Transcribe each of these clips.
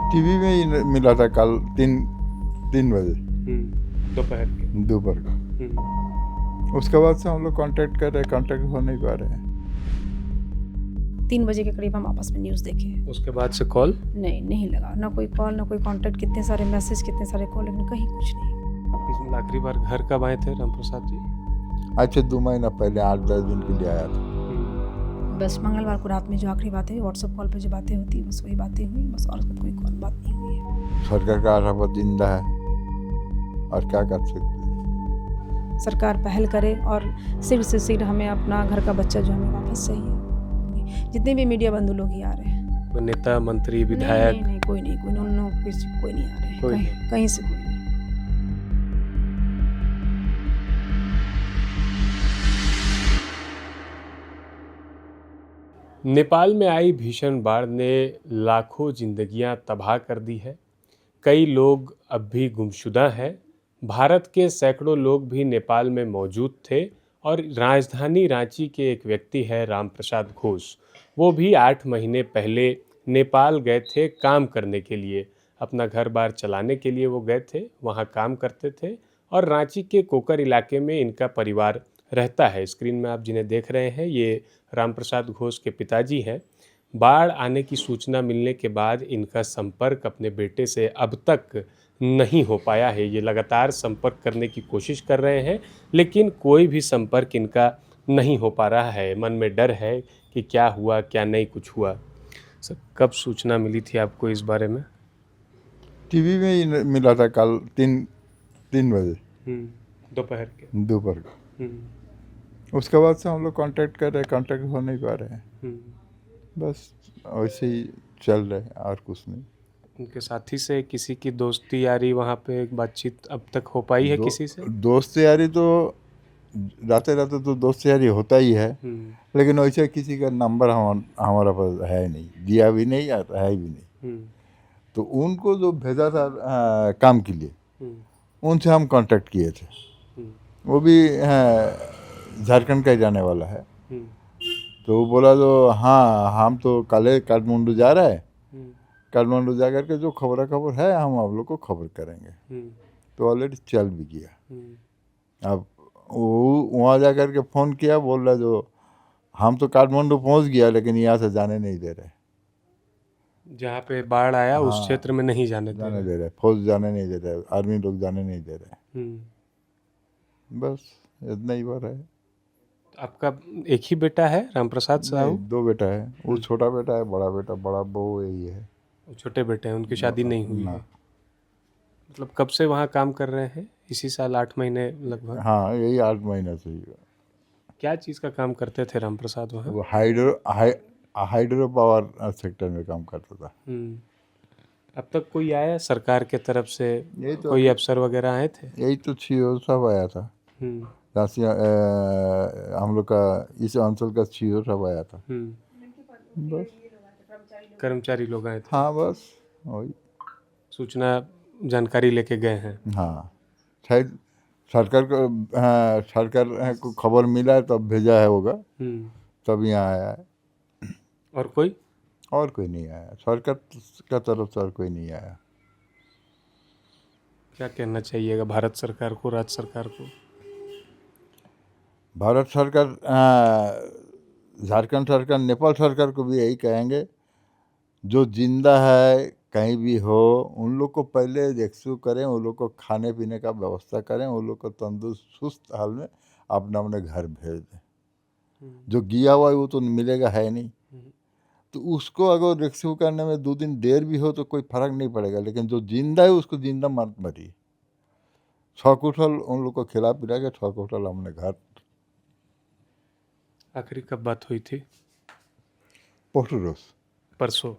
TV में ही मिला था कल 3 बजे दोपहर का। के। उसके बाद से हम लोग कांटेक्ट कर रहे हैं, कांटेक्ट हो नहीं पा रहे हैं। 3 बजे के करीब हम आपस में न्यूज़ देखे। उसके बाद से कॉल नहीं लगा, ना कोई कॉल ना कोई कांटेक्ट। कितने सारे मैसेज, कितने सारे कॉल, लेकिन कहीं कुछ नहीं। इसमें आखिरी बार घर कब आए थे रामप्रसाद जी? आज से 2 महीना पहले 8-10 दिन के लिए आया था। बस मंगलवार को रात में जो आखिरी बातें हुई, व्हाट्सएप कॉल पे जो बातें होती है बस वही बातें हुई, बस और कोई कॉल बात नहीं हुई है। सरकार का आशावाद जिंदा है और क्या कर सकते हैं। सरकार पहल करे और शीघ्र से शीघ्र हमें अपना घर का बच्चा जो हमें वापस चाहिए। जितने भी मीडिया बंधु लोग ही आ रहे हैं, कोई नेता, मंत्री, विधायक? नहीं, कोई नहीं, कोई नहीं आ रहे हैं, कहीं से कोई नहीं। नेपाल में आई भीषण बाढ़ ने लाखों जिंदगियां तबाह कर दी है। कई लोग अब भी गुमशुदा हैं। भारत के सैकड़ों लोग भी नेपाल में मौजूद थे और राजधानी रांची के एक व्यक्ति है रामप्रसाद घोष। वो भी 8 महीने पहले नेपाल गए थे काम करने के लिए, अपना घर बार चलाने के लिए वो गए थे, वहाँ काम करते थे और रांची के कोकर इलाके में इनका परिवार रहता है। स्क्रीन में आप जिन्हें देख रहे हैं ये रामप्रसाद घोष के पिताजी हैं। बाढ़ आने की सूचना मिलने के बाद इनका संपर्क अपने बेटे से अब तक नहीं हो पाया है। ये लगातार संपर्क करने की कोशिश कर रहे हैं लेकिन कोई भी संपर्क इनका नहीं हो पा रहा है। मन में डर है कि क्या हुआ क्या नहीं कुछ हुआ। सर, कब सूचना मिली थी आपको इस बारे में? टीवी में ही मिला था कल 3 बजे दोपहर के। उसके बाद से हम लोग कांटेक्ट कर रहे हैं, कांटेक्ट हो नहीं पा रहे हैं। बस वैसे ही चल रहे हैं और कुछ नहीं। उनके साथी से किसी की दोस्ती यारी वहाँ पे बातचीत अब तक हो पाई है किसी से? दोस्त यारी तो रहते तो दोस्त यारी होता ही है, लेकिन वैसे किसी का नंबर हमारा पास है नहीं, दिया भी नहीं है भी नहीं। तो उनको जो भेजा था काम के लिए, उनसे हम कांटेक्ट किए थे। वो भी झारखंड का ही जाने वाला है। तो वो बोला जो हाँ हम तो कल काठमांडू जा रहे हैं, काठमांडू जा करके जो खबर है हम आप लोग को खबर करेंगे। तो ऑलरेडी चल भी गया। अब वो वहाँ जा करके फ़ोन किया, बोल रहा जो हम तो काठमांडू पहुँच गया लेकिन यहाँ से जाने नहीं दे रहे। जहाँ पे बाढ़ आया उस क्षेत्र में नहीं जाने दे रहे, फौज जाने नहीं दे रहे, आर्मी लोग जाने नहीं दे रहे। बस इतना ही बात है। आपका एक ही बेटा है रामप्रसाद साहू? 2 बेटा है। वो छोटा बेटा है, बड़ा बेटा, बड़ा बहू यही है। छोटे बेटे हैं, उनकी शादी नहीं हुई है। मतलब कब से वहाँ काम कर रहे हैं? इसी साल 8 महीने लगभग? हाँ, यही 8 महीने से ही। क्या चीज़ का काम करते थे रामप्रसाद वहाँ? वो हाइड्रो पावर सेक्टर में काम करता था। अब तक कोई आया सरकार के तरफ से? तो कोई अफसर वगैरह आए थे? यही तो सीओ सब आया था। हम लोग का इस अंचल का सीओ सब आया था। बस कर्मचारी लोग आए थे? हाँ, बस वही सूचना जानकारी लेके गए हैं। हाँ, शायद सरकार को खबर मिला है तब भेजा है होगा, तब यहाँ आया है। और कोई नहीं आया। सरकार का तरफ से और कोई नहीं आया। क्या कहना चाहिएगा भारत सरकार को, राज्य सरकार को? भारत सरकार, झारखंड सरकार, नेपाल सरकार को भी यही कहेंगे, जो जिंदा है कहीं भी हो उन लोग को पहले रेस्क्यू करें, उन लोग को खाने पीने का व्यवस्था करें, उन लोग को तंदुरुस्त हाल में अपने अपने घर भेज दें। जो गिया हुआ है वो तो मिलेगा है नहीं, तो उसको अगर रेस्क्यू करने में 2 दिन देर भी हो तो कोई फर्क नहीं पड़ेगा, लेकिन जो जिंदा है उसको जिंदा मत मरी। 6 कुशल उन लोग को खिला पिला के 6 कुशल हमने घर। आखिरी कब बात हुई थी? परसों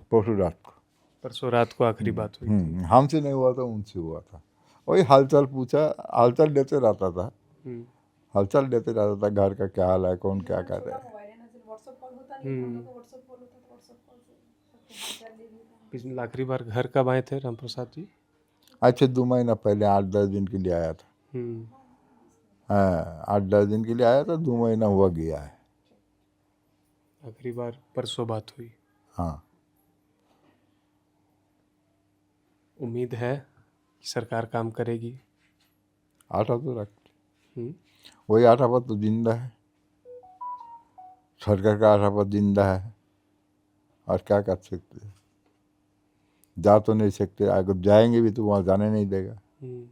रात को आखिरी बात हुई थी। हमसे नहीं हुआ था, उनसे हुआ था। वही हालचाल पूछा, हालचाल लेते रहता था, घर का क्या हाल है, कौन क्या कर रहा है। पिछले आखिरी बार घर कब आए थे रामप्रसाद जी? आज से 2 महीना पहले 8-10 दिन के लिए आया था। हाँ, 8-10 दिन के लिए आया था, 2 महीना हुआ गया है। आखिरी बार परसों बात हुई। हाँ। उम्मीद है कि सरकार काम करेगी। आशा तो रखते, हम्म, वही आशा पर तो जिंदा है, सरकार का आशा पर जिंदा है, और क्या कर सकते हैं। जा तो नहीं सकते, अगर जाएंगे भी तो वहाँ जाने नहीं देगा। हम्म,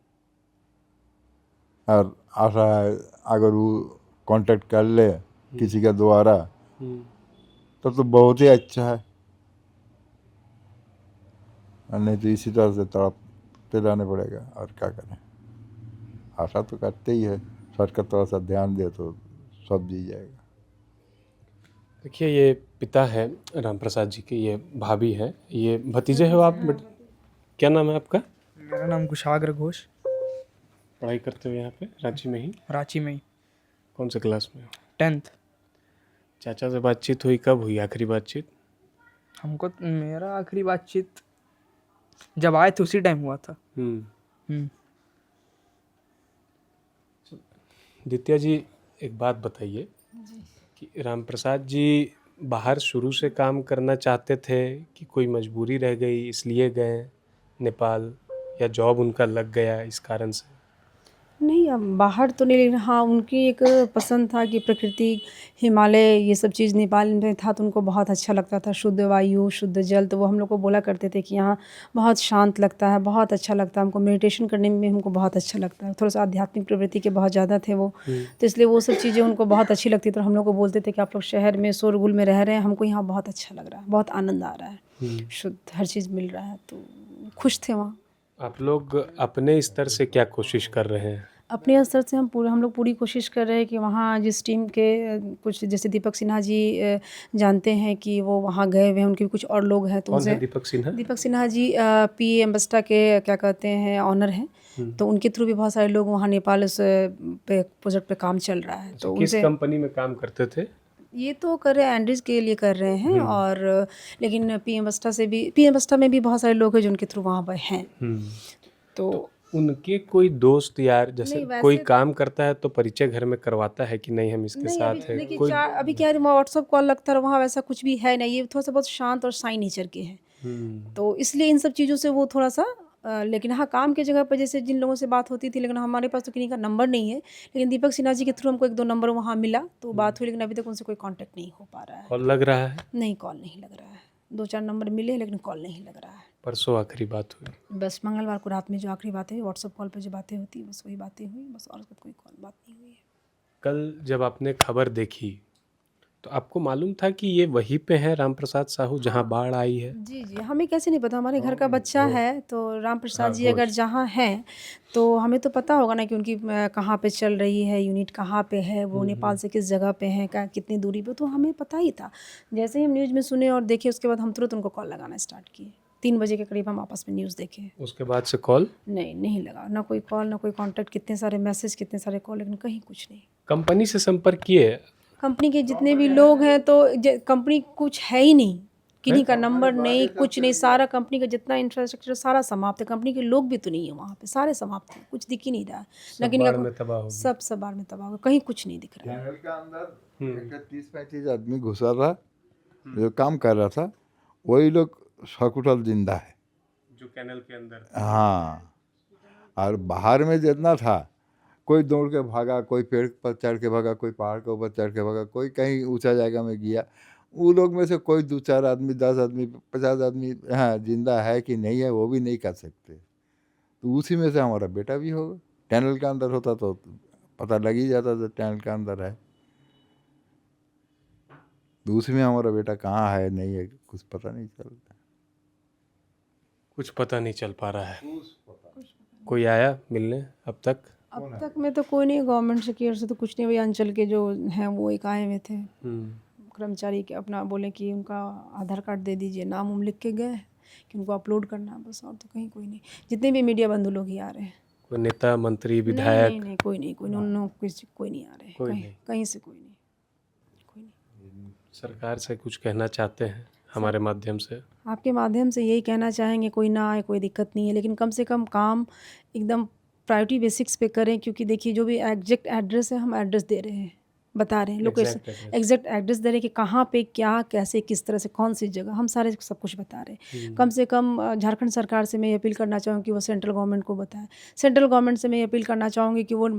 और आशा है अगर वो कांटेक्ट कर ले किसी के द्वारा हम्म, तो बहुत ही अच्छा है, और नहीं तो इसी तरह से तड़पते रहने पड़ेगा, और क्या करें। आशा तो करते ही है, सरकार थोड़ा सा ध्यान दे तो सब जी जाएगा। देखिए ये पिता है राम प्रसाद जी के, ये भाभी है, ये भतीजे हो आप। क्या नाम है आपका? मेरा नाम कुशाग्र घोष, पढ़ाई करते हो यहाँ पे रांची में ही? रांची में ही, कौन से क्लास में हो? 10th। चाचा से बातचीत हुई, कब हुई आखिरी बातचीत? हमको मेरा आखिरी बातचीत जब आए थे उसी टाइम हुआ था। हम्म। दित्या जी, एक बात बताइए कि राम प्रसाद जी बाहर शुरू से काम करना चाहते थे कि कोई मजबूरी रह गई इसलिए गए नेपाल, या जॉब उनका लग गया इस कारण से? नहीं, अब बाहर तो नहीं, लेकिन हाँ उनकी एक पसंद था कि प्रकृति, हिमालय, ये सब चीज़ नेपाल में था तो उनको बहुत अच्छा लगता था। शुद्ध वायु, शुद्ध जल, तो वो हम लोग को बोला करते थे कि यहाँ बहुत शांत लगता है, बहुत अच्छा लगता है हमको, मेडिटेशन करने में हमको बहुत अच्छा लगता है। थोड़ा सा आध्यात्मिक प्रवृत्ति के बहुत ज़्यादा थे वो, तो इसलिए वो सब चीज़ें उनको बहुत अच्छी लगती। तो हम लोग को बोलते थे कि आप लोग शहर में शोरगुल में रह रहे हैं, हमको यहाँ बहुत अच्छा लग रहा है, बहुत आनंद आ रहा है, शुद्ध हर चीज़ मिल रहा है, तो खुश थे वहाँ। आप लोग अपने स्तर से क्या कोशिश कर रहे हैं? अपने स्तर से हम लोग पूरी कोशिश कर रहे हैं कि वहाँ जिस टीम के कुछ जैसे दीपक सिन्हा जी जानते हैं कि वो वहाँ गए हुए हैं, उनके भी कुछ और लोग हैं, तो कौन है उनसे दीपक सिन्हा? दीपक सिन्हा जी पी एम्बेसडर के क्या कहते हैं ऑनर हैं, तो उनके थ्रू भी बहुत सारे लोग वहाँ नेपाल उस पे प्रोजेक्ट पे काम चल रहा है। तो किस उनसे कंपनी में काम करते थे? ये तो कर रहे हैं, एंड्रीज के लिए कर रहे हैं, और लेकिन पी एम्बेसडर में भी बहुत सारे लोग हैं जो उनके थ्रू वहाँ पर हैं। तो उनके कोई दोस्त यार, जैसे नहीं, वैसे कोई काम करता है तो परिचय घर में करवाता है कि नहीं हम इसके नहीं, साथ अभी हैं? देखिए कोई अभी क्या है, व्हाट्सअप कॉल लगता है, वहाँ वैसा कुछ भी है नहीं, ये थोड़ा सा बहुत शांत और साई नेचर के हैं, तो इसलिए इन सब चीज़ों से वो थोड़ा सा लेकिन हाँ काम की जगह पर जैसे जिन लोगों से बात होती थी, लेकिन हमारे पास तो किसी का नंबर नहीं है, लेकिन दीपक सिन्हा जी के थ्रू हमको 1-2 नंबर वहाँ मिला, तो बात हुई, लेकिन अभी तक उनसे कोई कांटेक्ट नहीं हो पा रहा है। कॉल लग रहा है? नहीं, कॉल नहीं लग रहा है, 2-4 नंबर मिले लेकिन कॉल नहीं लग रहा है। परसों आखिरी बात हुई? बस मंगलवार को रात में जो आखिरी बातें हुई, व्हाट्सअप कॉल पर जो बातें होती है बस वही बातें हुई, बस और कोई कॉल बात नहीं हुई है। कल जब आपने खबर देखी तो आपको मालूम था कि ये वहीं पे है राम प्रसाद साहू जहाँ बाढ़ आई है? जी, जी, हमें कैसे नहीं पता, हमारे घर का बच्चा है, तो राम प्रसाद जी अगर जहाँ हैं तो हमें तो पता होगा ना कि उनकी कहाँ पे चल रही है यूनिट, कहाँ पे है वो, नेपाल से किस जगह पे है, कितनी दूरी पे, तो हमें पता ही था। जैसे ही हम न्यूज़ में सुने और देखे, उसके बाद हम तुरंत उनको कॉल लगाना स्टार्ट किए। 3 बजे के करीब हम आपस में न्यूज़ देखे। उसके बाद से कॉल नहीं लगा, ना कोई कॉल, ना कोई कॉन्टैक्ट, कितने सारे मैसेज, कितने सारे कॉल, लेकिन कहीं कुछ नहीं। कंपनी से संपर्क किए? कंपनी के जितने भी लोग हैं तो कंपनी कुछ है ही नहीं, किन्हीं का नंबर नहीं, कुछ नहीं, सारा कंपनी का जितना इंफ्रास्ट्रक्चर सारा समाप्त है, कंपनी के लोग भी तो नहीं है वहाँ पे, सारे समाप्त हैं, कुछ दिख ही नहीं रहा है, सब बाढ़ में तबाह हो गए। सब बाढ़ में तबाह हो गए, कहीं कुछ नहीं दिख रहा है। टनल के अंदर 30-35 आदमी घुसा था, जो काम कर रहा था, वही लोग सकुशल जिंदा है जो कैनल के अंदर। हाँ, और बाहर में जितना था, कोई दौड़ के भागा, कोई पेड़ पर चढ़ के भागा, कोई पहाड़ के ऊपर चढ़ के भागा, कोई कहीं ऊंचा जगह में गया। वो लोग में से कोई 2-4 आदमी, 10 आदमी, 50 आदमी हाँ जिंदा है कि नहीं है वो भी नहीं कर सकते। तो उसी में से हमारा बेटा भी होगा। टनल के अंदर होता तो पता लग ही जाता था टनल के अंदर है, तो उसमें हमारा बेटा कहाँ है नहीं है कुछ पता नहीं चलता। कुछ पता नहीं चल पा रहा है। कोई आया मिलने अब तक? अब तक में तो कोई नहीं, गवर्नमेंट से की ओर से तो कुछ नहीं, वही अंचल के जो हैं वो एक आए हुए थे कर्मचारी के, अपना बोले कि उनका आधार कार्ड दे दीजिए, नाम उम लिख के गए कि उनको अपलोड करना है, बस, और तो कहीं कोई नहीं। जितने भी मीडिया बंधु लोग ही आ रहे हैं। कोई नेता, मंत्री, नहीं विधायक? नहीं, कोई नहीं, कोई नहीं आ रहे, कहीं से कोई नहीं। सरकार से कुछ कहना चाहते हैं हमारे माध्यम से? आपके माध्यम से यही कहना चाहेंगे, कोई ना आए कोई दिक्कत नहीं है, लेकिन कम से कम काम एकदम प्रायोरिटी बेसिक्स पे करें, क्योंकि देखिए जो भी एग्जैक्ट एड्रेस है हम एड्रेस दे रहे हैं, बता रहे हैं, लोकेशन एग्जैक्ट एड्रेस दे रहे हैं कि कहाँ पे क्या कैसे किस तरह से कौन सी जगह, हम सारे सब कुछ बता रहे हैं। कम से कम झारखंड सरकार से मैं ये अपील करना चाहूँगी कि वो सेंट्रल गवर्नमेंट को बताए। सेंट्रल गवर्नमेंट से मैं ये अपील करना चाहूँगी कि वो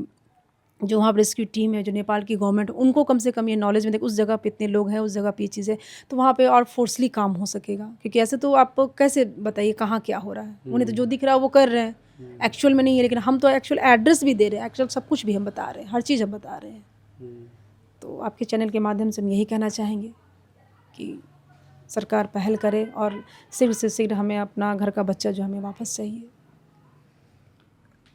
जो वहाँ रेस्क्यू टीम है, जो नेपाल की गवर्नमेंट, उनको कम से कम ये नॉलेज में देख, उस जगह पे इतने लोग हैं, उस जगह पे ये चीज़ें, तो वहाँ पे और फोर्सली काम हो सकेगा। क्योंकि ऐसे तो आप कैसे बताइए कहाँ क्या हो रहा है, उन्हें तो जो दिख रहा है वो कर रहे हैं, एक्चुअल में नहीं है। लेकिन हम तो एक्चुअल एड्रेस भी दे रहे हैं, एक्चुअल सब कुछ भी हम बता रहे हैं, हर चीज़ हम बता रहे हैं। तो आपके चैनल के माध्यम से हम यही कहना चाहेंगे कि सरकार पहल करे और शीघ्र से शीघ्र हमें अपना घर का बच्चा जो हमें वापस चाहिए।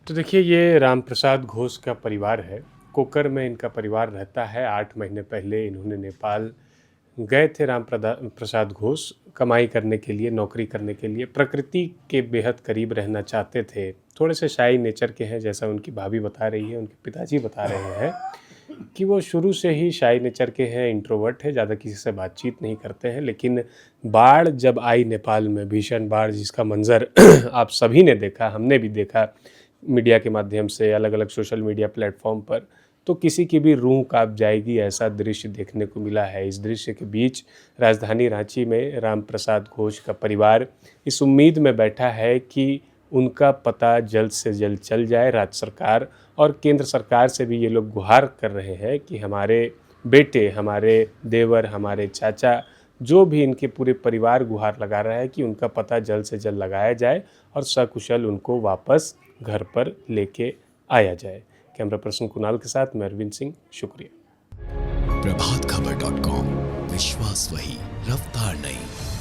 तो देखिए, ये राम प्रसाद घोष का परिवार है, कोकर में इनका परिवार रहता है। 8 महीने पहले इन्होंने नेपाल गए थे राम प्रसाद घोष, कमाई करने के लिए, नौकरी करने के लिए। प्रकृति के बेहद करीब रहना चाहते थे, थोड़े से शाई नेचर के हैं, जैसा उनकी भाभी बता रही है, उनके पिताजी बता रहे हैं कि वो शुरू से ही शाई नेचर के हैं, इंट्रोवर्ट है, ज़्यादा किसी से बातचीत नहीं करते हैं। लेकिन बाढ़ जब आई नेपाल में, भीषण बाढ़ जिसका मंजर आप सभी ने देखा, हमने भी देखा मीडिया के माध्यम से, अलग अलग सोशल मीडिया प्लेटफॉर्म पर, तो किसी की भी रूह कांप जाएगी, ऐसा दृश्य देखने को मिला है। इस दृश्य के बीच राजधानी रांची में राम प्रसाद घोष का परिवार इस उम्मीद में बैठा है कि उनका पता जल्द से जल्द चल जाए। राज्य सरकार और केंद्र सरकार से भी ये लोग गुहार कर रहे हैं कि हमारे बेटे, हमारे देवर, हमारे चाचा, जो भी इनके पूरे परिवार गुहार लगा रहा है कि उनका पता जल्द से जल्द लगाया जाए और सकुशल उनको वापस घर पर लेके आया जाए। कैमरा पर्सन कुणाल के साथ मैं अरविंद सिंह, शुक्रिया। प्रभातखबर.com, विश्वास वही, रफ्तार नहीं।